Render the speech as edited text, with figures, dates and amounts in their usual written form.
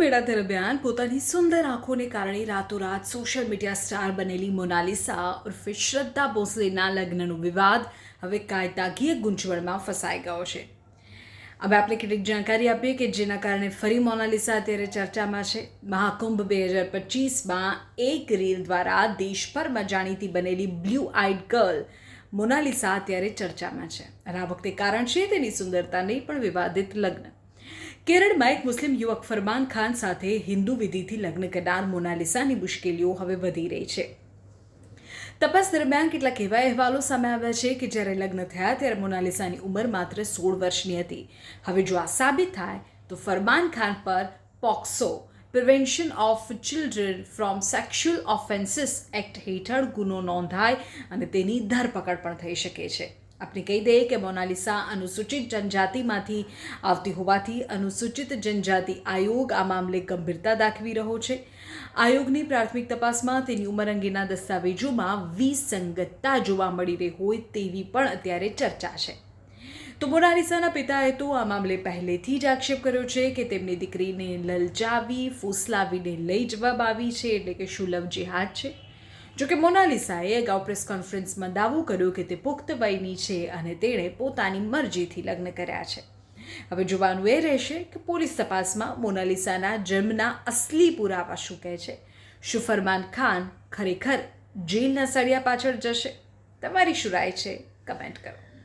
મેળા દરમિયાન પોતાની સુંદર આંખોને કારણે રાતોરાત સોશિયલ મીડિયા સ્ટાર બનેલી મોનાલિસા ઉર્ફે શ્રદ્ધા ભોસલેના લગ્નનો વિવાદ હવે કાયદાકીય ગૂંચવણમાં ફસાઈ ગયો છે. હવે આપણે કેટલીક જાણકારી આપીએ કે જેના કારણે ફરી મોનાલિસા અત્યારે ચર્ચામાં છે. મહાકુંભ 2025માં એક રીલ દ્વારા દેશભરમાં જાણીતી બનેલી બ્લુ આઈડ ગર્લ મોનાલિસા અત્યારે ચર્ચામાં છે. અને આ વખતે કારણ છે તેની સુંદરતા નહીં પણ વિવાદિત લગ્ન. કેરળમાં એક મુસ્લિમ યુવક ફરમાન ખાન સાથે હિન્દુ વિધિથી લગ્ન કરનાર મોનાલિસાની મુશ્કેલીઓ હવે વધી રહી છે. તપાસ દરમિયાન કેટલાક એવા અહેવાલો સામે આવ્યા છે કે જ્યારે લગ્ન થયા ત્યારે મોનાલિસાની ઉંમર માત્ર 16 વર્ષની હતી. હવે જો આ સાબિત થાય તો ફરમાન ખાન પર POCSO prevention of children from sexual offences act હેઠળ ગુનો નોંધાય અને તેની ધરપકડ પણ થઈ શકે છે. આપણે કહી દઈએ કે મોનાલિસા અનુસૂચિત જનજાતિમાંથી આવતી હોવાથી અનુસૂચિત જનજાતિ આયોગ આ મામલે ગંભીરતા દાખવી રહ્યો છે. આયોગની પ્રાથમિક તપાસમાં તેની ઉંમર અંગેના દસ્તાવેજોમાં વિસંગતતા જોવા મળી રહી હોય તેવી પણ અત્યારે ચર્ચા છે. તો મોનાલિસાના પિતાએ તો આ મામલે પહેલેથી જ આક્ષેપ કર્યો છે કે તેમની દીકરીને લલચાવી ફૂસલાવીને લઈ જવામાં આવી છે, એટલે કે શું લવ જેહાદ છે. જોકે મોનાલિસાએ અગાઉ પ્રેસ કોન્ફરન્સમાં દાવો કર્યો કે તે પુખ્ત વયની છે અને તેણે પોતાની મરજીથી લગ્ન કર્યા છે. હવે જોવાનું એ રહેશે કે પોલીસ તપાસમાં મોનાલિસાના જન્મના અસલી પુરાવા શું કહે છે. શું ફરમાન ખાન ખરેખર જેલના સળિયા પાછળ જશે? તમારી શું રાય છે? કમેન્ટ કરો.